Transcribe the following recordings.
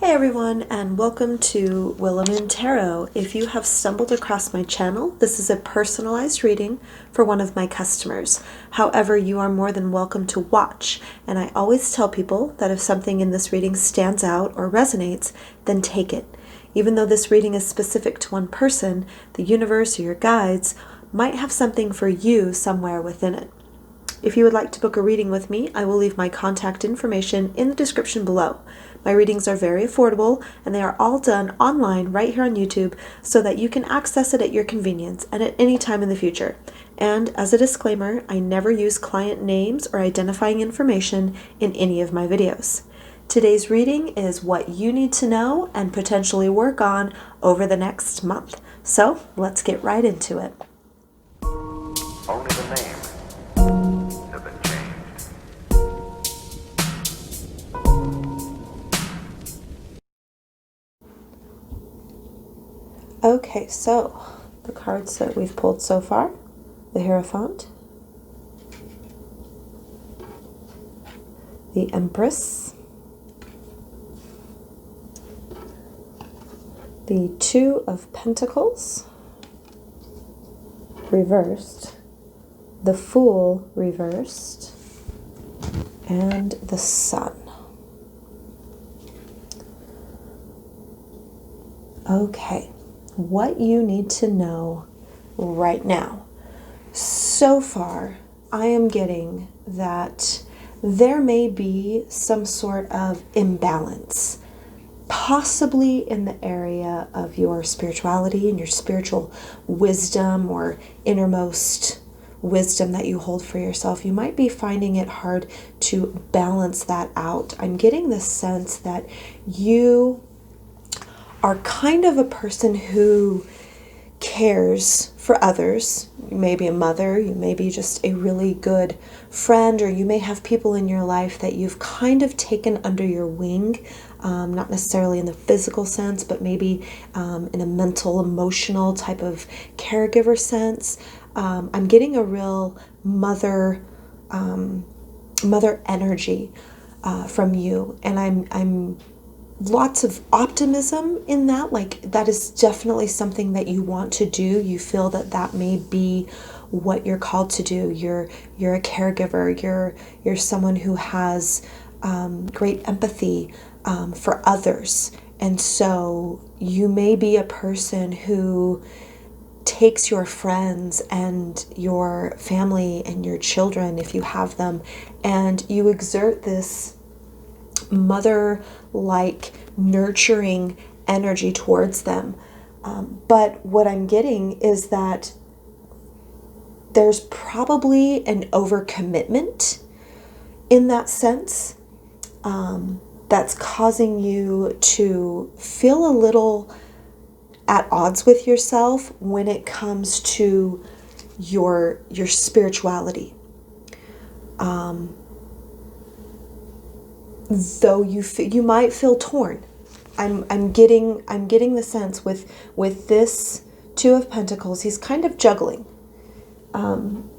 Hey everyone, and welcome to Willam Tarot. If you have stumbled across my channel, this is a personalized reading for one of my customers. However, you are more than welcome to watch, and I always tell people that if something in this reading stands out or resonates, then take it. Even though this reading is specific to one person, the universe or your guides might have something for you somewhere within it. If you would like to book a reading with me, I will leave my contact information in the description below. My readings are very affordable, and they are all done online right here on YouTube so that you can access it at your convenience and at any time in the future. And as a disclaimer, I never use client names or identifying information in any of my videos. Today's reading is what you need to know and potentially work on over the next month. So let's get right into it. Only the names have been changed. Okay, so the cards that we've pulled so far: the Hierophant, the Empress, the Two of Pentacles reversed, the Fool reversed, and the Sun. Okay, what you need to know right now. So far, I am getting that there may be some sort of imbalance, possibly in the area of your spirituality and your spiritual wisdom or innermost wisdom that you hold for yourself. You might be finding it hard to balance that out. I'm getting the sense that you are kind of a person who cares for others. You may be a mother, you may be just a really good friend, or you may have people in your life that you've kind of taken under your wing, not necessarily in the physical sense, but maybe in a mental, emotional type of caregiver sense. I'm getting a real mother energy from you, and I'm lots of optimism in that. Like, that is definitely something that you want to do. You feel that that may be what you're called to do. You're a caregiver. You're someone who has great empathy for others, and so you may be a person who takes your friends and your family and your children, if you have them, and you exert this mother-like nurturing energy towards them. But what I'm getting is that there's probably an overcommitment in that sense, that's causing you to feel a little at odds with yourself when it comes to your spirituality. Though you might feel torn. I'm getting the sense with this Two of Pentacles, he's kind of juggling.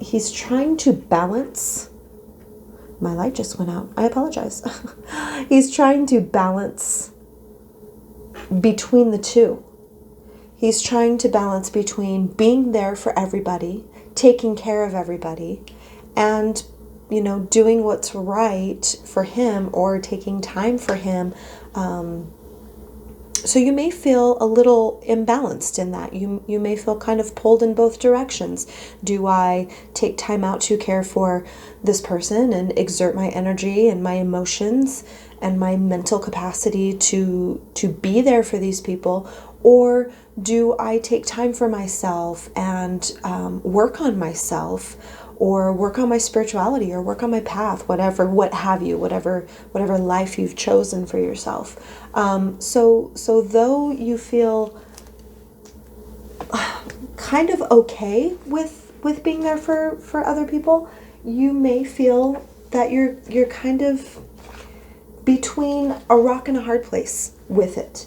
He's trying to balance. My light just went out. I apologize. He's trying to balance between the two. He's trying to balance between being there for everybody, taking care of everybody, and doing what's right for him or taking time for him. So you may feel a little imbalanced in that. You may feel kind of pulled in both directions. Do I take time out to care for this person and exert my energy and my emotions and my mental capacity to be there for these people? Or do I take time for myself and work on myself, or work on my spirituality, or work on my path, whatever life you've chosen for yourself? So though you feel kind of okay with being there for other people, you may feel that you're kind of between a rock and a hard place with it.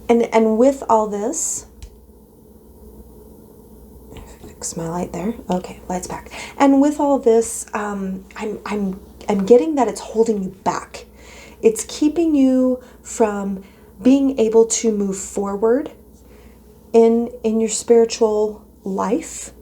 And with all this, fix my light there. Okay, light's back. And with all this, I'm getting that it's holding you back. It's keeping you from being able to move forward in your spiritual life.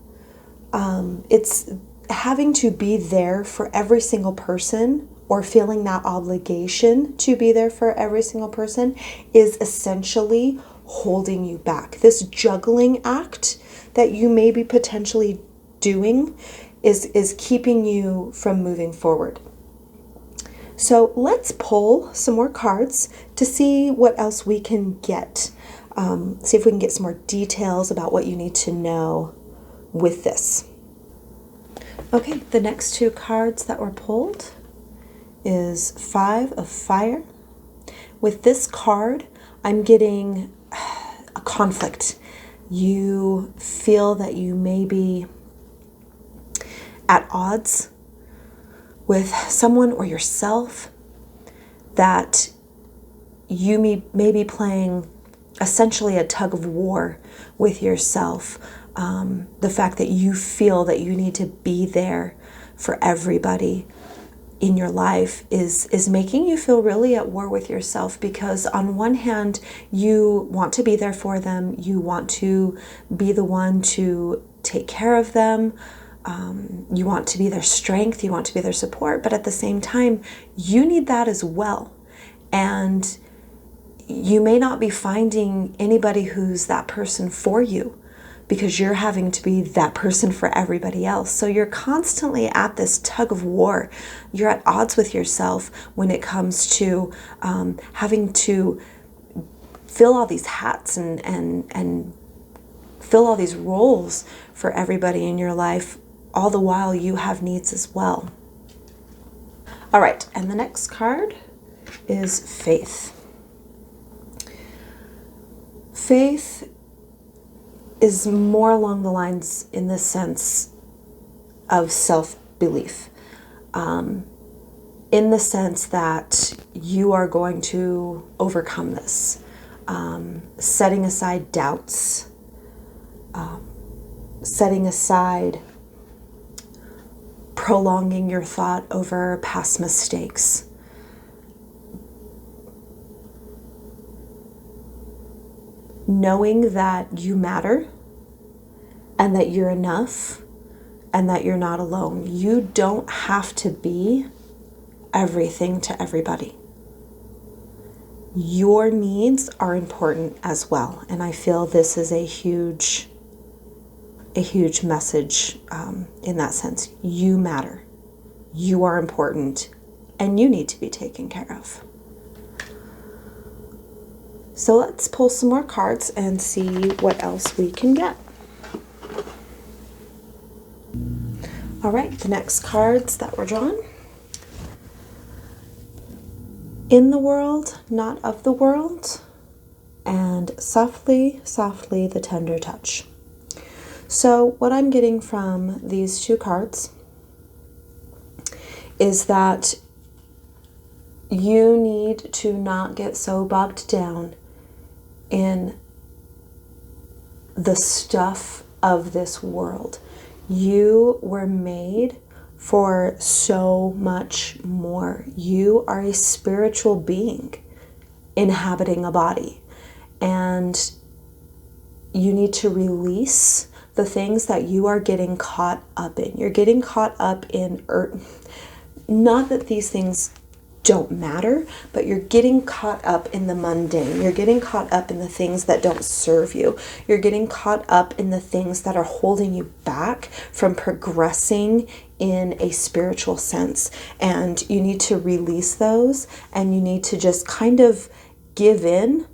It's having to be there for every single person, or feeling that obligation to be there for every single person, is essentially holding you back. This juggling act that you may be potentially doing is keeping you from moving forward. So let's pull some more cards to see what else we can get. See if we can get some more details about what you need to know with this. Okay, the next two cards that were pulled is Five of Fire. With this card, I'm getting a conflict. You feel that you may be at odds with someone or yourself, that you may be playing essentially a tug of war with yourself. The fact that you feel that you need to be there for everybody in your life is making you feel really at war with yourself, because on one hand, you want to be there for them. You want to be the one to take care of them. You want to be their strength. You want to be their support. But at the same time, you need that as well. And you may not be finding anybody who's that person for you, because you're having to be that person for everybody else. So you're constantly at this tug of war. You're at odds with yourself when it comes to having to fill all these hats and fill all these roles for everybody in your life, all the while you have needs as well. All right, and the next card is Faith. Faith is more along the lines in the sense of self-belief, in the sense that you are going to overcome this, setting aside doubts, setting aside prolonging your thought over past mistakes. Knowing that you matter and that you're enough and that you're not alone. You don't have to be everything to everybody. Your needs are important as well. And I feel this is a huge message in that sense. You matter. You are important and you need to be taken care of. So let's pull some more cards and see what else we can get. All right, the next cards that were drawn. In the world, not of the world, and softly, softly, the tender touch. So what I'm getting from these two cards is that you need to not get so bogged down in the stuff of this world. You were made for so much more. You are a spiritual being inhabiting a body, and you need to release the things that you are getting caught up in. You're getting caught up in not that these things don't matter, but you're getting caught up in the mundane. You're getting caught up in the things that don't serve you. You're getting caught up in the things that are holding you back from progressing in a spiritual sense. And you need to release those, and you need to just kind of give in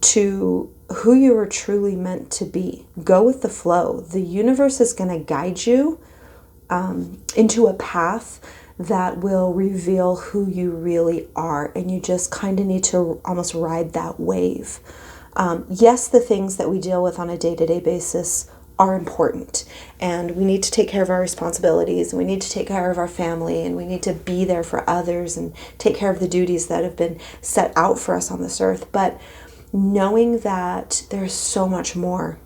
to who you are truly meant to be. Go with the flow. The universe is going to guide you into a path that will reveal who you really are, and you just kind of need to almost ride that wave. Yes, the things that we deal with on a day-to-day basis are important, and we need to take care of our responsibilities, and we need to take care of our family, and we need to be there for others and take care of the duties that have been set out for us on this earth. But knowing that there's so much more,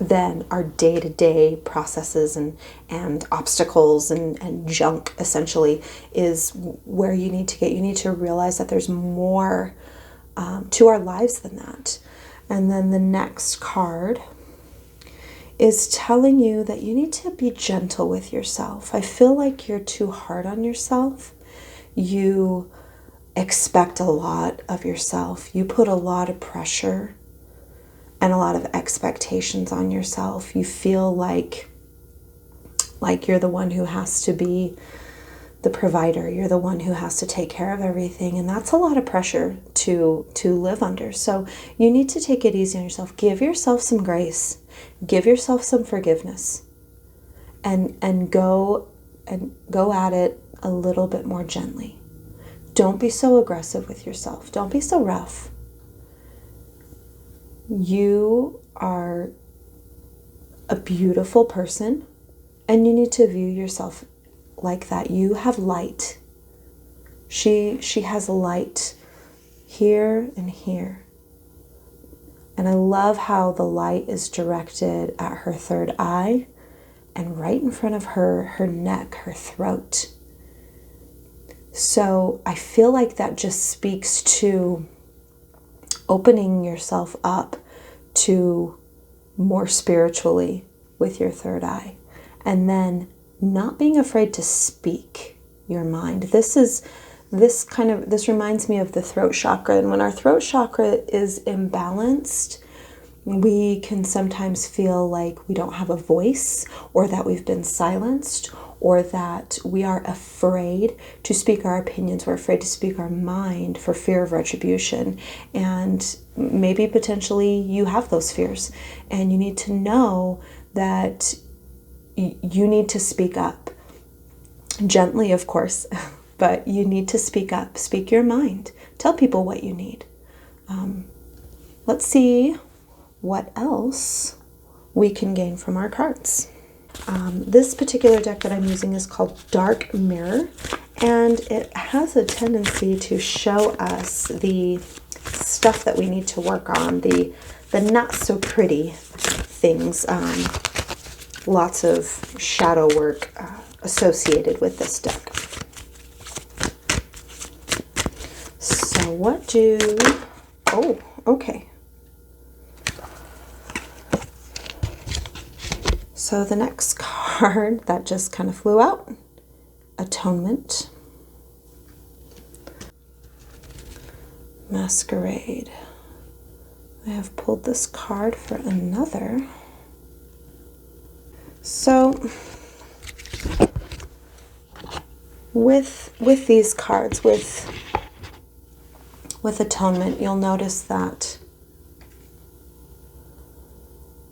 than our day-to-day processes and obstacles and junk, essentially, is where you need to get. You need to realize that there's more to our lives than that. And then the next card is telling you that you need to be gentle with yourself. I feel like you're too hard on yourself. You expect a lot of yourself. You put a lot of pressure and a lot of expectations on yourself. You feel like you're the one who has to be the provider. You're the one who has to take care of everything. And that's a lot of pressure to live under. So you need to take it easy on yourself. Give yourself some grace. Give yourself some forgiveness. And go at it a little bit more gently. Don't be so aggressive with yourself. Don't be so rough. You are a beautiful person, and you need to view yourself like that. You have light. She has light here and here. And I love how the light is directed at her third eye and right in front of her neck, her throat. So I feel like that just speaks to opening yourself up to more spiritually with your third eye. And then not being afraid to speak your mind. This reminds me of the throat chakra. And when our throat chakra is imbalanced, we can sometimes feel like we don't have a voice, or that we've been silenced, or that we are afraid to speak our opinions. We're afraid to speak our mind for fear of retribution. And maybe potentially you have those fears, and you need to know that you need to speak up. Gently, of course, but you need to speak up. Speak your mind. Tell people what you need. Let's see what else we can gain from our cards. This particular deck that I'm using is called Dark Mirror, and it has a tendency to show us the stuff that we need to work on, the not so pretty things. Lots of shadow work associated with this deck. So okay. So the next card that just kind of flew out, Atonement. Masquerade. I have pulled this card for another. So with these cards, with Atonement, you'll notice that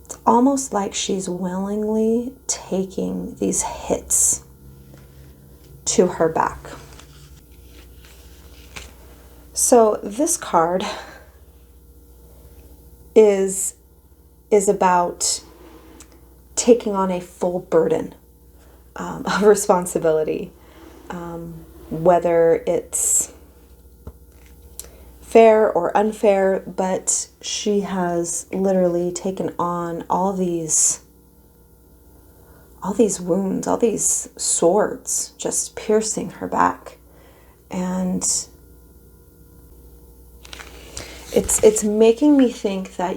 it's almost like she's willingly taking these hits to her back. So this card is about taking on a full burden of responsibility, whether it's fair or unfair, but she has literally taken on all these wounds, all these swords just piercing her back. And it's making me think that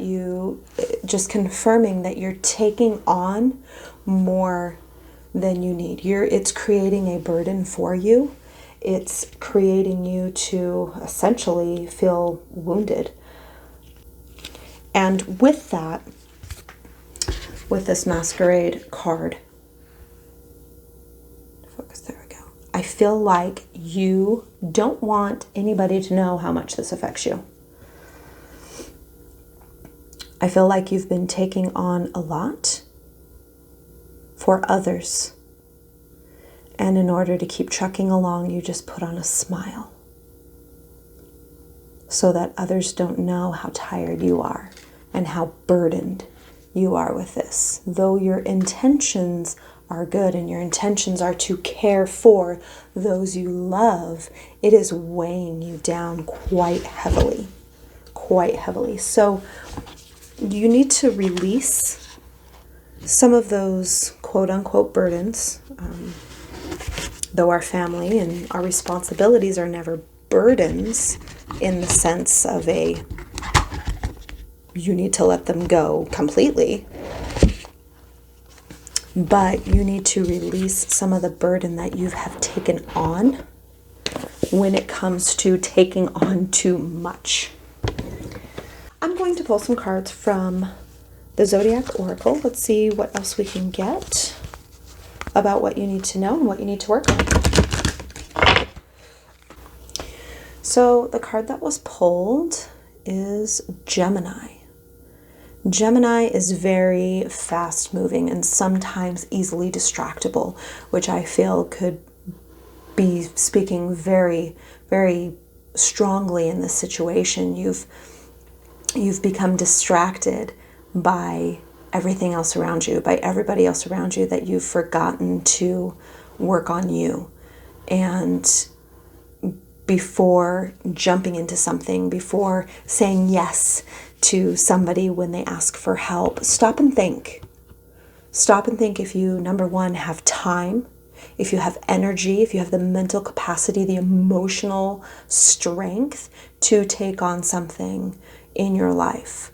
just confirming that you're taking on more than you need. It's creating a burden for you. It's creating you to essentially feel wounded. And with that, with this Masquerade card, focus, there we go. I feel like you don't want anybody to know how much this affects you. I feel like you've been taking on a lot for others. And in order to keep trucking along, you just put on a smile so that others don't know how tired you are and how burdened you are with this. Though your intentions are good and your intentions are to care for those you love, it is weighing you down quite heavily. So you need to release some of those quote unquote burdens, though our family and our responsibilities are never burdens in the sense of you need to let them go completely, but you need to release some of the burden that you have taken on when it comes to taking on too much. I'm going to pull some cards from the Zodiac Oracle. Let's see what else we can get about what you need to know and what you need to work on. So the card that was pulled is Gemini. Gemini is very fast moving and sometimes easily distractible, which I feel could be speaking very, very strongly in this situation. You've become distracted by everything else around you, by everybody else around you, that you've forgotten to work on you. And before jumping into something, before saying yes to somebody when they ask for help, stop and think. Stop and think if you, number one, have time, if you have energy, if you have the mental capacity, the emotional strength to take on something in your life.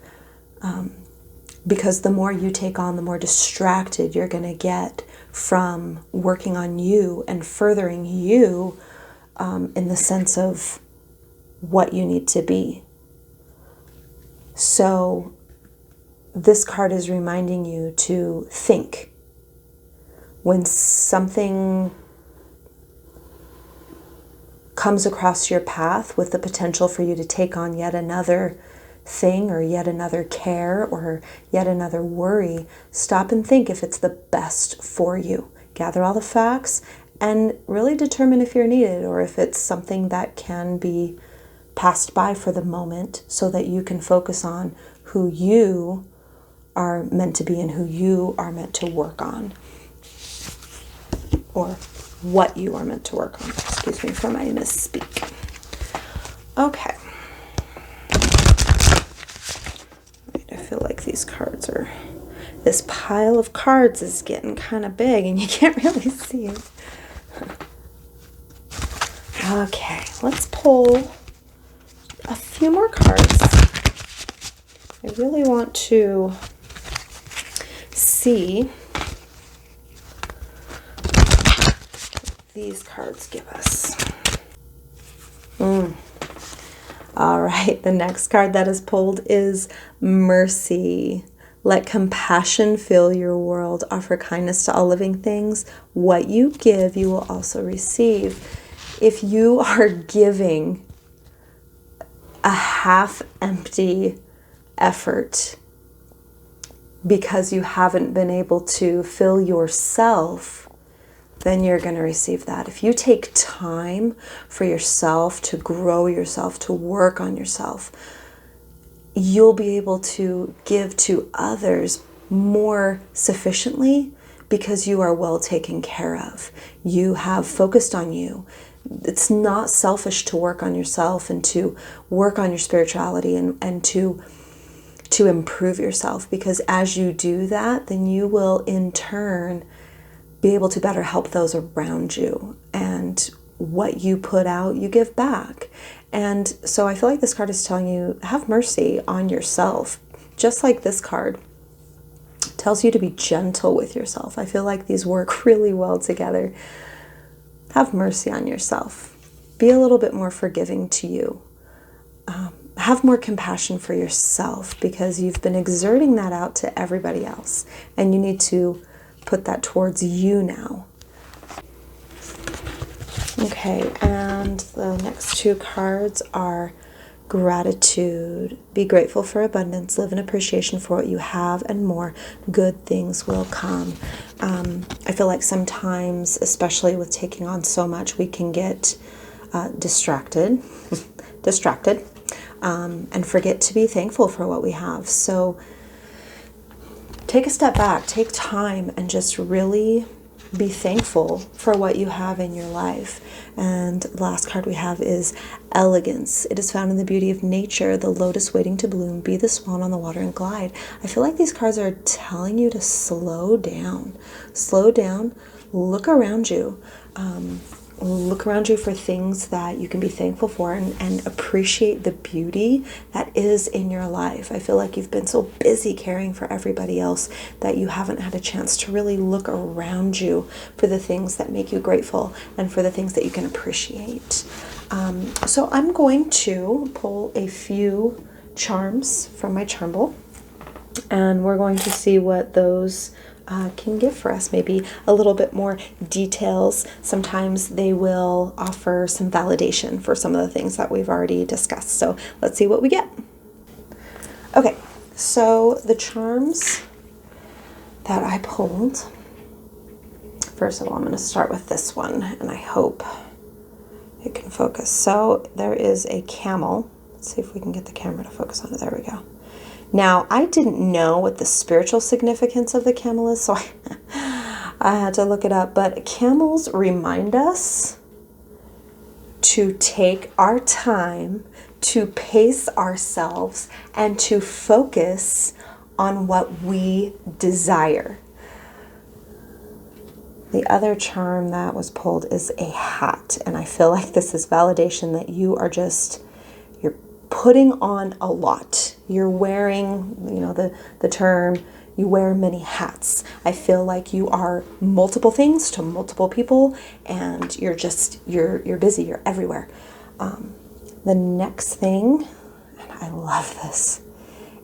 Because the more you take on, the more distracted you're going to get from working on you and furthering you in the sense of what you need to be. So this card is reminding you to think. When something comes across your path with the potential for you to take on yet another thing or yet another care or yet another worry, stop and think if it's the best for you. Gather all the facts and really determine if you're needed or if it's something that can be passed by for the moment so that you can focus on who you are meant to be and who you are meant to work on, or what you are meant to work on. Excuse me for my misspeak. Okay. I feel like these cards are, this pile of cards is getting kind of big and you can't really see it. Okay, let's pull a few more cards. I really want to see what these cards give us. All right, the next card that is pulled is Mercy. Let compassion fill your world. Offer kindness to all living things. What you give, you will also receive. If you are giving a half-empty effort because you haven't been able to fill yourself, then you're going to receive that. If you take time for yourself, to grow yourself, to work on yourself, you'll be able to give to others more sufficiently because you are well taken care of. You have focused on you. It's not selfish to work on yourself and to work on your spirituality and to improve yourself, because as you do that, then you will in turn be able to better help those around you. And what you put out, you give back. And so I feel like this card is telling you, have mercy on yourself. Just like this card tells you to be gentle with yourself. I feel like these work really well together. Have mercy on yourself. Be a little bit more forgiving to you. Have more compassion for yourself, because you've been exerting that out to everybody else. And you need to put that towards you now. Okay, and the next two cards are gratitude. Be grateful for abundance. Live in appreciation for what you have, and more good things will come. I feel like sometimes, especially with taking on so much, we can get distracted, and forget to be thankful for what we have. So take a step back, take time, and just really be thankful for what you have in your life. And the last card we have is elegance. It is found in the beauty of nature, the lotus waiting to bloom, be the swan on the water and glide. I feel like these cards are telling you to slow down. Slow down, look around you. Look around you for things that you can be thankful for, and appreciate the beauty that is in your life. I feel like you've been so busy caring for everybody else that you haven't had a chance to really look around you for the things that make you grateful and for the things that you can appreciate. So I'm going to pull a few charms from my charm bowl, and we're going to see what those can give for us. Maybe a little bit more details. Sometimes they will offer some validation for some of the things that we've already discussed. So let's see what we get. Okay, so the charms that I pulled, first of all, I'm going to start with this one, and I hope it can focus. So there is a camel. Let's see if we can get the camera to focus on it. There we go. Now, I didn't know what the spiritual significance of the camel is, so I had to look it up. But camels remind us to take our time, to pace ourselves, and to focus on what we desire. The other charm that was pulled is a hat, and I feel like this is validation that you are just, you're putting on a lot. You're wearing, the term, you wear many hats. I feel like you are multiple things to multiple people, and you're busy, you're everywhere. The next thing, and I love this,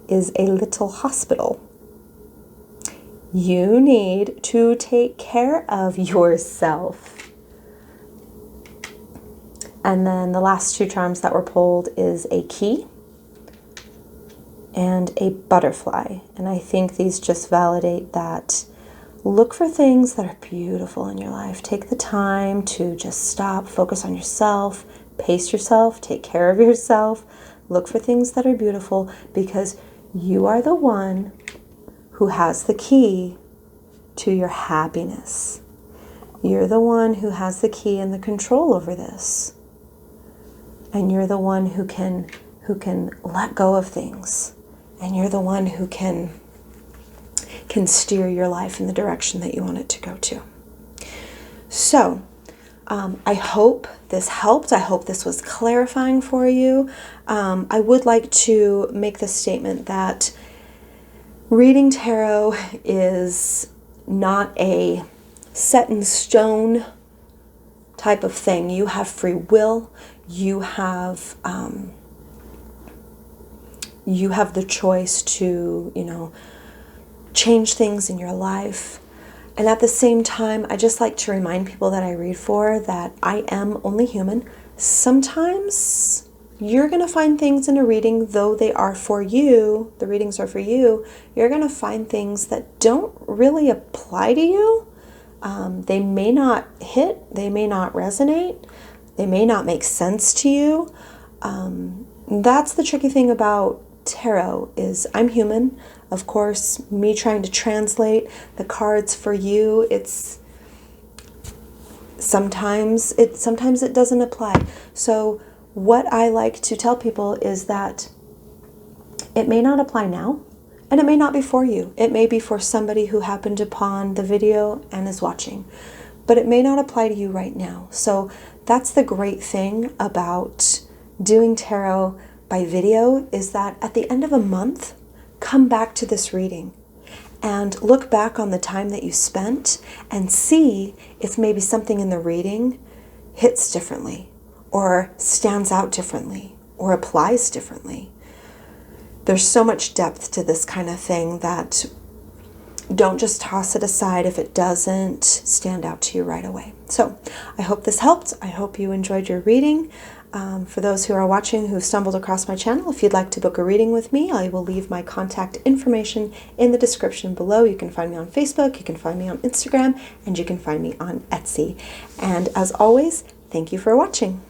is a little hospital. You need to take care of yourself. And then the last two charms that were pulled is a key and a butterfly. And I think these just validate that. Look for things that are beautiful in your life. Take the time to just stop, focus on yourself, pace yourself, take care of yourself. Look for things that are beautiful, because you are the one who has the key to your happiness. You're the one who has the key and the control over this. And you're the one who can let go of things. And you're the one who can steer your life in the direction that you want it to go to. So, I hope this helped. I hope this was clarifying for you. I would like to make the statement that reading tarot is not a set in stone type of thing. You have free will. You have the choice to, change things in your life. And at the same time, I just like to remind people that I read for that I am only human. Sometimes you're going to find things in a reading, though they are for you, the readings are for you, you're going to find things that don't really apply to you. They may not hit, they may not resonate, they may not make sense to you. That's the tricky thing about tarot, is I'm human. Of course, me trying to translate the cards for you, it's sometimes it doesn't apply. So what I like to tell people is that it may not apply now, and it may not be for you. It may be for somebody who happened upon the video and is watching, but it may not apply to you right now. So that's the great thing about doing tarot by video, is that at the end of a month, come back to this reading and look back on the time that you spent and see if maybe something in the reading hits differently, or stands out differently, or applies differently. There's so much depth to this kind of thing that don't just toss it aside if it doesn't stand out to you right away. So I hope this helped. I hope you enjoyed your reading. For those who are watching who stumbled across my channel, if you'd like to book a reading with me, I will leave my contact information in the description below. You can find me on Facebook, you can find me on Instagram, and you can find me on Etsy. And as always, thank you for watching.